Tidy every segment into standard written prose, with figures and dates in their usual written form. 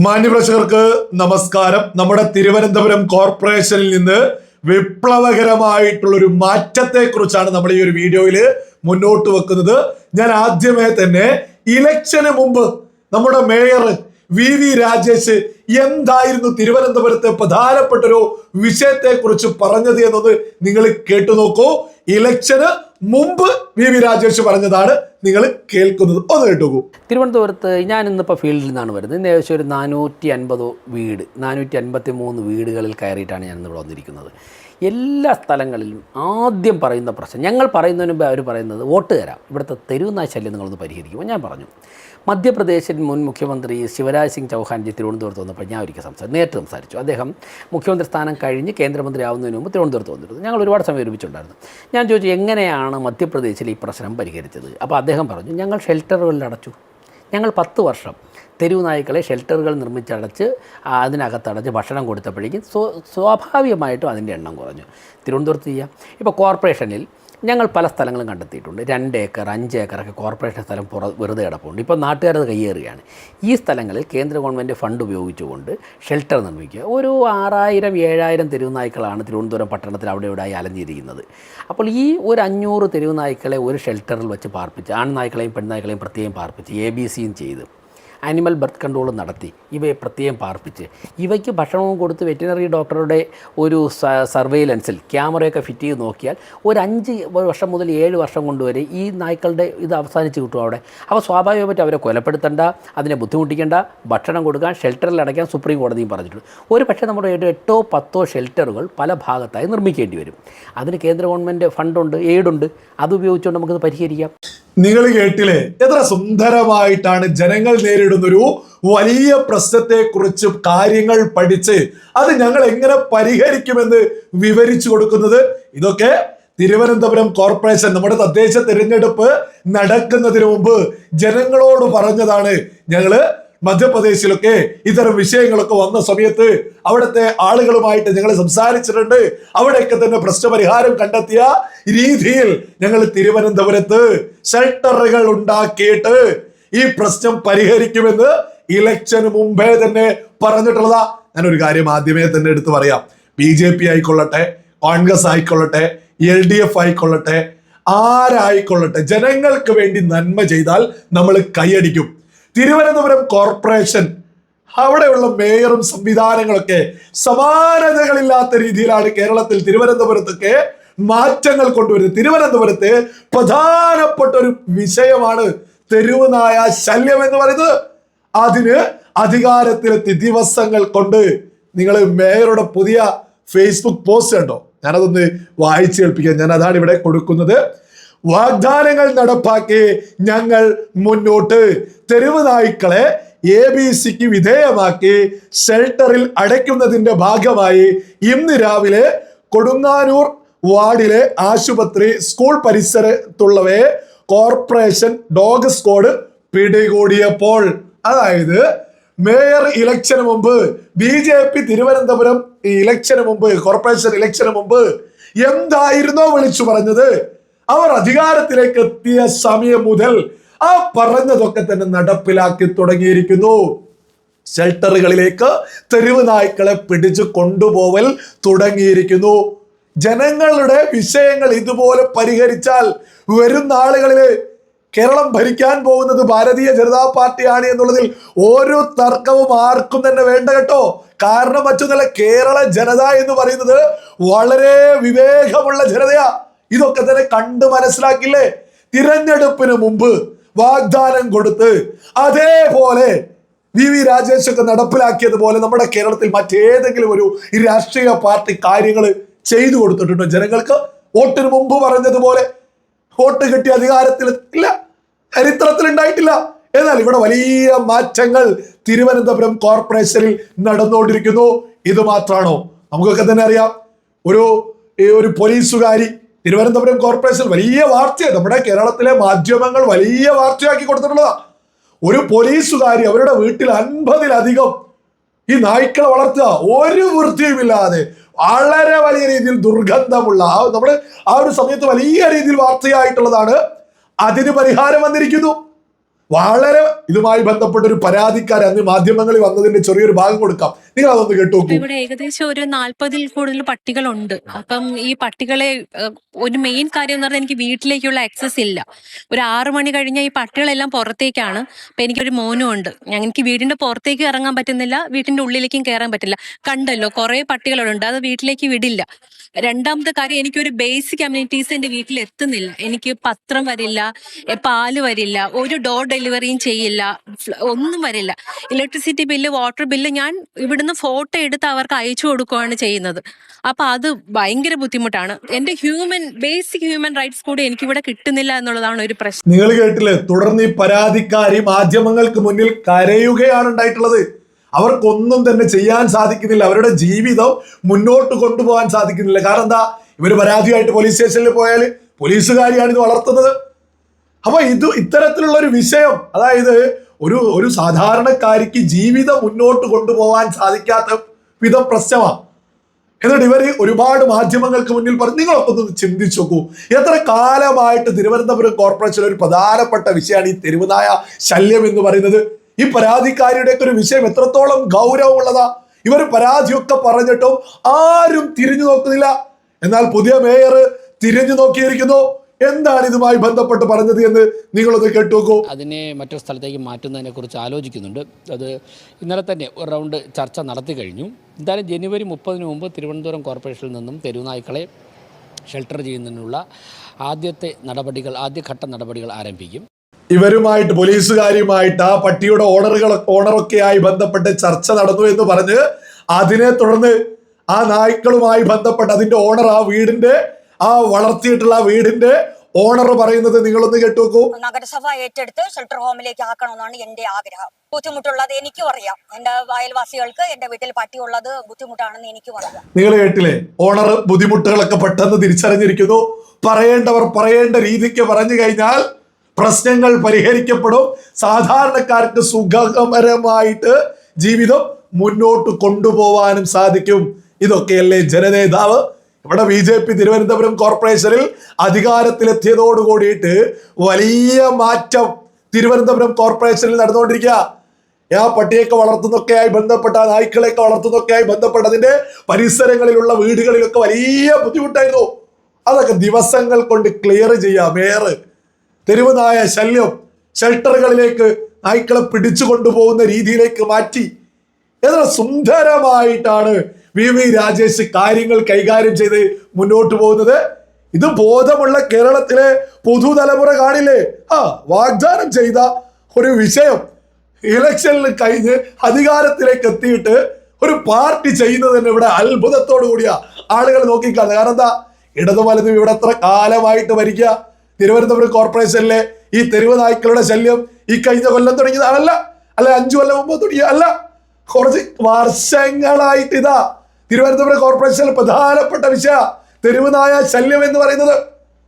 മാന്യപ്രേക്ഷകർക്ക് നമസ്കാരം. നമ്മുടെ തിരുവനന്തപുരം കോർപ്പറേഷനിൽ നിന്ന് വിപ്ലവകരമായിട്ടുള്ള ഒരു മാറ്റത്തെ കുറിച്ചാണ് നമ്മൾ ഈ ഒരു വീഡിയോയിൽ മുന്നോട്ട് വെക്കുന്നത്. ഞാൻ ആദ്യമേ തന്നെ ഇലക്ഷന് മുമ്പ് നമ്മുടെ മേയർ വി രാജേഷ് എന്തായിരുന്നു തിരുവനന്തപുരത്തെ പ്രധാനപ്പെട്ട ഒരു വിഷയത്തെ കുറിച്ച് പറഞ്ഞത് എന്നൊന്ന് നിങ്ങൾ കേട്ടു നോക്കൂ. ഇലക്ഷന് മുമ്പ് വി രാജേഷ് പറഞ്ഞതാണ് നിങ്ങൾ കേൾക്കുന്നത്. ഒന്ന് കേട്ടുപോകൂ. തിരുവനന്തപുരത്ത് ഞാൻ ഇന്നിപ്പോൾ ഫീൽഡിൽ നിന്നാണ് വരുന്നത്. ഇന്ന് ഏകദേശം ഒരു 453 വീടുകളിൽ കയറിയിട്ടാണ് ഞാൻ ഇവിടെ വന്നിരിക്കുന്നത്. എല്ലാ സ്ഥലങ്ങളിലും ആദ്യം പറയുന്ന പ്രശ്നം, ഞങ്ങൾ പറയുന്നതിന് മുമ്പ് അവർ പറയുന്നത് വോട്ട് തരാം, ഇവിടുത്തെ തെരുവുനായ ശല്യം നിങ്ങളൊന്ന് പരിഹരിക്കുമ്പോൾ ഞാൻ പറഞ്ഞു. മധ്യപ്രദേശിൽ മുൻ മുഖ്യമന്ത്രി ശിവരാജ് സിംഗ് ചൗഹാൻജി തിരുവനന്തപുരത്ത് വന്നപ്പോൾ ഞാൻ ഒരിക്കൽ നേരിട്ട് സംസാരിച്ചു. അദ്ദേഹം മുഖ്യമന്ത്രി സ്ഥാനം കഴിഞ്ഞ് കേന്ദ്രമന്ത്രി ആവുന്നതിന് മുമ്പ് തിരുവനന്തപുരത്ത് വന്നിരുന്നു. ഞങ്ങൾ ഒരുപാട് സമയം ഒരുമിച്ചുണ്ടായിരുന്നു. ഞാൻ ചോദിച്ചു എങ്ങനെയാണ് മധ്യപ്രദേശിൽ ഈ പ്രശ്നം പരിഹരിച്ചത്. അപ്പോൾ അദ്ദേഹം പറഞ്ഞു, ഞങ്ങൾ ഷെൽട്ടറുകളിൽ അടച്ചു. ഞങ്ങൾ 10 വർഷം തെരുവ് നായ്ക്കളെ ഷെൽട്ടറുകൾ നിർമ്മിച്ചടച്ച് അതിനകത്തടച്ച് ഭക്ഷണം കൊടുത്തപ്പോഴേക്കും സ്വാഭാവികമായിട്ടും അതിൻ്റെ എണ്ണം കുറഞ്ഞു. തിരുവനന്തപുരത്ത് ചെയ്യാം. ഇപ്പോൾ കോർപ്പറേഷനിൽ ഞങ്ങൾ പല സ്ഥലങ്ങളും കണ്ടെത്തിയിട്ടുണ്ട്. 2 ഏക്കർ 5 ഏക്കറൊക്കെ കോർപ്പറേഷൻ സ്ഥലം വെറുതെ കിടപ്പുണ്ട്. ഇപ്പോൾ നാട്ടുകാരത് കയ്യേറുകയാണ്. ഈ സ്ഥലങ്ങളിൽ കേന്ദ്ര ഗവൺമെൻറ് ഫണ്ട് ഉപയോഗിച്ചുകൊണ്ട് ഷെൽട്ടർ നിർമ്മിക്കുക. ഒരു 6000-7000 തെരുവ് നായ്ക്കളാണ് തിരുവനന്തപുരം പട്ടണത്തിൽ അവിടെ ഇവിടെയായി അലഞ്ഞിരിക്കുന്നത്. അപ്പോൾ ഈ ഒരു 500 തെരുവ് നായ്ക്കളെ ഒരു ഷെൽട്ടറിൽ വെച്ച് പാർപ്പിച്ച്, ആൺനായ്ക്കളെയും പെൺനായ്ക്കളെയും പ്രത്യേകം പാർപ്പിച്ച് ABCയും ചെയ്ത് ആനിമൽ ബർത്ത് കൺട്രോൾ നടത്തി ഇവയെ പ്രത്യേകം പാർപ്പിച്ച് ഇവയ്ക്ക് ഭക്ഷണവും കൊടുത്ത് വെറ്റിനറി ഡോക്ടറുടെ ഒരു സർവെയിലൻസിൽ ക്യാമറയൊക്കെ ഫിറ്റ് ചെയ്ത് നോക്കിയാൽ ഒരു 5 വർഷം മുതൽ 7 വർഷം കൊണ്ടുവരെ ഈ നായ്ക്കളുടെ ഇത് അവസാനിച്ച് കിട്ടും അവിടെ. അപ്പോൾ സ്വാഭാവികമായിട്ട് അവരെ കൊലപ്പെടുത്തേണ്ട, അതിനെ ബുദ്ധിമുട്ടിക്കേണ്ട, ഭക്ഷണം കൊടുക്കാൻ, ഷെൽട്ടറിൽ അടയ്ക്കാൻ സുപ്രീം കോടതിയും പറഞ്ഞിട്ടുണ്ട്. ഒരു പക്ഷേ നമ്മുടെ 8-10 ഷെൽട്ടറുകൾ പല ഭാഗത്തായി നിർമ്മിക്കേണ്ടി വരും. അതിന് കേന്ദ്ര ഗവൺമെൻറ് ഫണ്ടുണ്ട്, എയ്ഡുണ്ട്. അതുപയോഗിച്ചുകൊണ്ട് നമുക്കത് പരിഹരിക്കാം. നിങ്ങൾ കേട്ടില്ലേ എത്ര സുന്ദരമായിട്ടാണ് ജനങ്ങൾ നേരിടുന്ന ഒരു വലിയ പ്രശ്നത്തെ കുറിച്ച് കാര്യങ്ങൾ പഠിച്ച് അത് ഞങ്ങൾ എങ്ങനെ പരിഹരിക്കുമെന്ന് വിവരിച്ചു കൊടുക്കുന്നത്. ഇതൊക്കെ തിരുവനന്തപുരം കോർപ്പറേഷൻ നമ്മുടെ തദ്ദേശ തിരഞ്ഞെടുപ്പ് നടക്കുന്നതിന് മുമ്പ് ജനങ്ങളോട് പറഞ്ഞതാണ്. ഞങ്ങള് മധ്യപ്രദേശിലൊക്കെ ഇത്തരം വിഷയങ്ങളൊക്കെ വന്ന സമയത്ത് അവിടുത്തെ ആളുകളുമായിട്ട് ഞങ്ങൾ സംസാരിച്ചിട്ടുണ്ട്. അവിടെയൊക്കെ തന്നെ പ്രശ്നപരിഹാരം കണ്ടെത്തിയ രീതിയിൽ ഞങ്ങൾ തിരുവനന്തപുരത്ത് ഷെൽട്ടറുകൾ ഉണ്ടാക്കിയിട്ട് ഈ പ്രശ്നം പരിഹരിക്കുമെന്ന് ഇലക്ഷന് മുമ്പേ തന്നെ പറഞ്ഞിട്ടുള്ളതാ. ഞാനൊരു കാര്യം ആദ്യമേ തന്നെ എടുത്തു പറയാം. BJP ആയിക്കൊള്ളട്ടെ, കോൺഗ്രസ് ആയിക്കൊള്ളട്ടെ, LDF ആയിക്കൊള്ളട്ടെ, ആരായിക്കൊള്ളട്ടെ, ജനങ്ങൾക്ക് വേണ്ടി നന്മ ചെയ്താൽ നമ്മൾ കൈയടിക്കും. തിരുവനന്തപുരം കോർപ്പറേഷൻ അവിടെയുള്ള മേയറും സംവിധാനങ്ങളൊക്കെ സമാനതകളില്ലാത്ത രീതിയിലാണ് കേരളത്തിൽ തിരുവനന്തപുരത്തൊക്കെ മാറ്റങ്ങൾ കൊണ്ടുവരുന്നത്. തിരുവനന്തപുരത്തെ പ്രധാനപ്പെട്ട ഒരു വിഷയമാണ് തെരുവ് നായ ശല്യം എന്ന് പറയുന്നത്. അതിന് അധികാരത്തിലെത്തി ദിവസങ്ങൾ കൊണ്ട് നിങ്ങൾ മേയറുടെ പുതിയ ഫേസ്ബുക്ക് പോസ്റ്റ് കണ്ടോ? ഞാനതൊന്ന് വായിച്ചു കേൾപ്പിക്കാം. ഞാൻ അതാണ് ഇവിടെ കൊടുക്കുന്നത്. വാഗ്ദാനങ്ങൾ നടപ്പാക്കി ഞങ്ങൾ മുന്നോട്ട്. തെരുവ് നായ്ക്കളെ ABCക്ക് വിധേയമാക്കി ഷെൽട്ടറിൽ അടയ്ക്കുന്നതിന്റെ ഭാഗമായി ഇന്ന് രാവിലെ കൊടുങ്ങാനൂർ വാർഡിലെ ആശുപത്രി, സ്കൂൾ പരിസരത്തുള്ളവയെ കോർപ്പറേഷൻ ഡോഗ് സ്ക്വാഡ് പിടികൂടിയപ്പോൾ, അതായത് മേയർ ഇലക്ഷന് മുമ്പ് BJP തിരുവനന്തപുരം ഇലക്ഷന് മുമ്പ്, കോർപ്പറേഷൻ ഇലക്ഷന് മുമ്പ് എന്തായിരുന്നോ വിളിച്ചു പറഞ്ഞത്, അവർ അധികാരത്തിലേക്ക് എത്തിയ സമയം മുതൽ ആ പറഞ്ഞതൊക്കെ തന്നെ നടപ്പിലാക്കി തുടങ്ങിയിരിക്കുന്നു. ഷെൽട്ടറുകളിലേക്ക് തെരുവ് നായ്ക്കളെ പിടിച്ചു കൊണ്ടുപോവൽ തുടങ്ങിയിരിക്കുന്നു. ജനങ്ങളുടെ വിഷയങ്ങൾ ഇതുപോലെ പരിഹരിച്ചാൽ വരും നാളുകളില് കേരളം ഭരിക്കാൻ പോകുന്നത് ഭാരതീയ ജനതാ പാർട്ടിയാണ് എന്നുള്ളതിൽ ഓരോ തർക്കവും ആർക്കും തന്നെ വേണ്ട കേട്ടോ. കാരണം മറ്റൊന്നല്ല, കേരള ജനത എന്ന് പറയുന്നത് വളരെ വിവേകമുള്ള ജനതയാ. ഇതൊക്കെ തന്നെ കണ്ട് മനസ്സിലാക്കില്ലേ? തിരഞ്ഞെടുപ്പിന് മുമ്പ് വാഗ്ദാനം കൊടുത്ത് അതേപോലെ വി രാജേഷ് ഒക്കെ നടപ്പിലാക്കിയതുപോലെ നമ്മുടെ കേരളത്തിൽ മറ്റേതെങ്കിലും ഒരു രാഷ്ട്രീയ പാർട്ടി കാര്യങ്ങൾ ചെയ്തു കൊടുത്തിട്ടുണ്ടോ ജനങ്ങൾക്ക്? വോട്ടിന് മുമ്പ് പറഞ്ഞതുപോലെ വോട്ട് കിട്ടിയ അധികാരത്തിൽ ഇല്ല, ചരിത്രത്തിൽ ഉണ്ടായിട്ടില്ല. എന്നാൽ ഇവിടെ വലിയ മാറ്റങ്ങൾ തിരുവനന്തപുരം കോർപ്പറേഷനിൽ നടന്നുകൊണ്ടിരിക്കുന്നു. ഇത് മാത്രമാണോ? നമുക്കൊക്കെ തന്നെ അറിയാം. ഒരു പോലീസുകാരി തിരുവനന്തപുരം കോർപ്പറേഷൻ വലിയ വാർത്തയാണ്. നമ്മുടെ കേരളത്തിലെ മാധ്യമങ്ങൾ വലിയ വാർത്തയാക്കി കൊടുത്തിട്ടുള്ളതാ. ഒരു പോലീസുകാരി അവരുടെ വീട്ടിൽ 50-ലധികം ഈ നായ്ക്കളെ വളർത്തുക, ഒരു വൃത്തിയുമില്ലാതെ, വളരെ വലിയ രീതിയിൽ ദുർഗന്ധമുള്ള, നമ്മൾ ആ ഒരു സമയത്ത് വലിയ രീതിയിൽ വാർത്തയായിട്ടുള്ളതാണ്. അതിന് പരിഹാരം വന്നിരിക്കുന്നു. വളരെ ഇതുമായി ബന്ധപ്പെട്ട ഒരു പരാതിക്കാരൻ അന്ന് മാധ്യമങ്ങളിൽ വന്നതിന്റെ ചെറിയൊരു ഭാഗം കൊടുക്കാം, നിങ്ങൾ അതൊന്ന് കേട്ടു നോക്കൂ. ഇവിടെ ഏകദേശം ഒരു 40-ൽ കൂടുതൽ പട്ടികളുണ്ട്. അപ്പം ഈ പട്ടികളെ ഒരു മെയിൻ കാര്യം എന്ന് പറഞ്ഞാൽ എനിക്ക് വീട്ടിലേക്കുള്ള ആക്സസ് ഇല്ല. ഒരു 6 മണി കഴിഞ്ഞാൽ ഈ പട്ടികളെല്ലാം പുറത്തേക്കാണ്. അപ്പൊ എനിക്കൊരു മോനും ഉണ്ട്. എനിക്ക് വീടിന്റെ പുറത്തേക്ക് ഇറങ്ങാൻ പറ്റുന്നില്ല, വീട്ടിന്റെ ഉള്ളിലേക്കും കയറാൻ പറ്റില്ല. കണ്ടല്ലോ കുറെ പട്ടികളുണ്ട്, അത് വീട്ടിലേക്ക് വിടില്ല. രണ്ടാമത്തെ കാര്യം, എനിക്കൊരു ബേസിക് അമ്യൂണിറ്റീസ് എന്റെ വീട്ടിൽ എത്തുന്നില്ല. എനിക്ക് പത്രം വരില്ല, പാല് വരില്ല, ഒരു ഡോർ ഡെലിവറിയും ചെയ്യില്ല, ഒന്നും വരില്ല. ഇലക്ട്രിസിറ്റി ബില്ല്, വാട്ടർ ബില്ല് ഞാൻ ഇവിടുന്ന് ഫോട്ടോ എടുത്ത് അവർക്ക് അയച്ചു കൊടുക്കുകയാണ് ചെയ്യുന്നത്. അപ്പൊ അത് ഭയങ്കര ബുദ്ധിമുട്ടാണ്. എന്റെ ബേസിക് ഹ്യൂമൻ റൈറ്റ്സ് കൂടി എനിക്കിവിടെ കിട്ടുന്നില്ല എന്നുള്ളതാണ് ഒരു പ്രശ്നം. നിങ്ങൾ കേട്ടില്ലേ? തുടർന്ന് ഈ പരാതിക്കാരി മാധ്യമങ്ങൾക്ക് മുന്നിൽ കരയുകയാണ് ഉണ്ടായിട്ടുള്ളത്. അവർക്കൊന്നും തന്നെ ചെയ്യാൻ സാധിക്കുന്നില്ല, അവരുടെ ജീവിതം മുന്നോട്ട് കൊണ്ടുപോകാൻ സാധിക്കുന്നില്ല. കാരണം എന്താ? ഇവര് പരാതിയായിട്ട് പോലീസ് സ്റ്റേഷനിൽ പോയാൽ പോലീസുകാരിയാണ് ഇത് വളർത്തുന്നത്. അപ്പൊ ഇത്തരത്തിലുള്ള ഒരു വിഷയം, അതായത് ഒരു സാധാരണക്കാരിക്ക് ജീവിതം മുന്നോട്ട് കൊണ്ടുപോകാൻ സാധിക്കാത്ത വിധം പ്രശ്നമാണ്. എന്നിട്ട് ഇവര് ഒരുപാട് മാധ്യമങ്ങൾക്ക് മുന്നിൽ പറഞ്ഞു. നിങ്ങളൊക്കെ ഒന്ന് ചിന്തിച്ചു നോക്കൂ, എത്ര കാലമായിട്ട് തിരുവനന്തപുരം കോർപ്പറേഷനിൽ ഒരു പ്രധാനപ്പെട്ട വിഷയമാണ് ഈ തെരുവുനായ ശല്യം എന്ന് പറയുന്നത്. ഈ പരാതിക്കാരിയുടെയൊക്കെ ഒരു വിഷയം എത്രത്തോളം ഗൗരവമുള്ളതാ. ഇവർ പരാതിയൊക്കെ പറഞ്ഞിട്ടും ആരും തിരിഞ്ഞു നോക്കുന്നില്ല. എന്നാൽ പുതിയ മേയർ തിരിഞ്ഞു നോക്കിയിരിക്കുന്നു. എന്താണ് ഇതുമായി ബന്ധപ്പെട്ട് പറഞ്ഞത് എന്ന് നിങ്ങളൊന്ന് കേട്ടുനോക്കൂ. അതിനെ മറ്റൊരു സ്ഥലത്തേക്ക് മാറ്റുന്നതിനെ കുറിച്ച് ആലോചിക്കുന്നുണ്ട്. അത് ഇന്നലെ തന്നെ ഒരു റൗണ്ട് ചർച്ച നടത്തി കഴിഞ്ഞു. എന്തായാലും ജനുവരി 30-ന് മുമ്പ് തിരുവനന്തപുരം കോർപ്പറേഷനിൽ നിന്നും തെരുവുനായ്ക്കളെ ഷെൽട്ടർ ചെയ്യുന്നതിനുള്ള ആദ്യഘട്ട നടപടികൾ ആരംഭിക്കും. ഇവരുമായിട്ട്, പോലീസുകാരുമായിട്ട്, ആ പട്ടിയുടെ ഓണറൊക്കെയായി ബന്ധപ്പെട്ട് ചർച്ച നടന്നു എന്ന് പറഞ്ഞ് അതിനെ തുടർന്ന് ആ നായ്ക്കളുമായി ബന്ധപ്പെട്ട് അതിന്റെ ഓണർ, ആ വളർത്തിയിട്ടുള്ള വീടിന്റെ ഓണർ പറയുന്നത് നിങ്ങളൊന്ന് കേട്ടുനോക്കൂ. നഗരസഭ ഏറ്റെടുത്ത് ഷെൽട്ടർ ഹോമിലേക്ക് ആക്കണമെന്നാണ് എന്റെ ആഗ്രഹം. ബുദ്ധിമുട്ടുള്ളത് എനിക്കും അറിയാം, എന്റെ അയൽവാസികൾക്ക് എന്റെ വീട്ടിൽ പട്ടിയുള്ളത് ബുദ്ധിമുട്ടാണെന്ന് എനിക്കും അറിയാം. നിങ്ങൾ കേട്ടില്ലേ? ഓണർ ബുദ്ധിമുട്ടുകളൊക്കെ പെട്ടെന്ന് തിരിച്ചറിഞ്ഞിരിക്കുന്നു. പറയേണ്ടവർ പറയേണ്ട രീതിക്ക് പറഞ്ഞു കഴിഞ്ഞാൽ പ്രശ്നങ്ങൾ പരിഹരിക്കപ്പെടും. സാധാരണക്കാർക്ക് സുഖകരമായിട്ട് ജീവിതം മുന്നോട്ട് കൊണ്ടുപോവാനും സാധിക്കും. ഇതൊക്കെയല്ലേ ജനനേതാവ്. ഇവിടെ BJP തിരുവനന്തപുരം കോർപ്പറേഷനിൽ അധികാരത്തിലെത്തിയതോട് കൂടിയിട്ട് വലിയ മാറ്റം തിരുവനന്തപുരം കോർപ്പറേഷനിൽ നടന്നുകൊണ്ടിരിക്കുക. ആ പട്ടിയൊക്കെ വളർത്തുന്നൊക്കെയായി ബന്ധപ്പെട്ട, ആ നായ്ക്കളെയൊക്കെ വളർത്തുന്നൊക്കെയായി ബന്ധപ്പെട്ട അതിന്റെ പരിസരങ്ങളിലുള്ള വീടുകളിലൊക്കെ വലിയ ബുദ്ധിമുട്ടായിരുന്നു. അതൊക്കെ ദിവസങ്ങൾ കൊണ്ട് ക്ലിയർ ചെയ്യാം മേയർ. തെരുവുനായ ശല്യം ഷെൽട്ടറുകളിലേക്ക് നായ്ക്കളെ പിടിച്ചു കൊണ്ടുപോകുന്ന രീതിയിലേക്ക് മാറ്റി. എത്ര സുന്ദരമായിട്ടാണ് VV രാജേഷ് കാര്യങ്ങൾ കൈകാര്യം ചെയ്ത് മുന്നോട്ട് പോകുന്നത്. ഇത് ബോധമുള്ള കേരളത്തിലെ പുതുതലമുറ കാണില്ലേ? വാഗ്ദാനം ചെയ്ത ഒരു വിഷയം ഇലക്ഷനിൽ കഴിഞ്ഞ് അധികാരത്തിലേക്ക് എത്തിയിട്ട് ഒരു പാർട്ടി ചെയ്യുന്നത് തന്നെ ഇവിടെ അത്ഭുതത്തോടു കൂടിയ ആളുകൾ നോക്കിക്കാണുന്നത്. കാരണം എന്താ? ഇടതു വലതും ഇവിടെ എത്ര കാലമായിട്ട് ഭരിക്കുക. തിരുവനന്തപുരം കോർപ്പറേഷനിലെ ഈ തെരുവ് നായ്ക്കളുടെ ശല്യം ഈ കഴിഞ്ഞ കൊല്ലം തുടങ്ങിയതാണല്ല, അല്ലെ 5 കൊല്ലം മുമ്പ് തുടങ്ങിയ അല്ല, കുറച്ച് വർഷങ്ങളായിട്ട് ഇതാ തിരുവനന്തപുരം കോർപ്പറേഷനിൽ പ്രധാനപ്പെട്ട വിഷയ തെരുവുനായ ശല്യം എന്ന് പറയുന്നത്.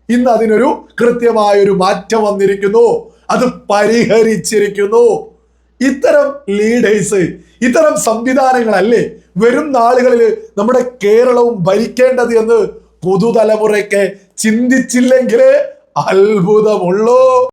ഇന്ന് അതിനൊരു കൃത്യമായൊരു മാറ്റം വന്നിരിക്കുന്നു, അത് പരിഹരിച്ചിരിക്കുന്നു. ഇത്തരം ലീഡേഴ്സ്, ഇത്തരം സംവിധാനങ്ങളല്ലേ വരും നാളുകളിൽ നമ്മുടെ കേരളവും ഭരിക്കേണ്ടത് എന്ന് പുതുതലമുറയ്ക്ക് ചിന്തിച്ചില്ലെങ്കിലേ അത്ഭുതമുള്ളൂ.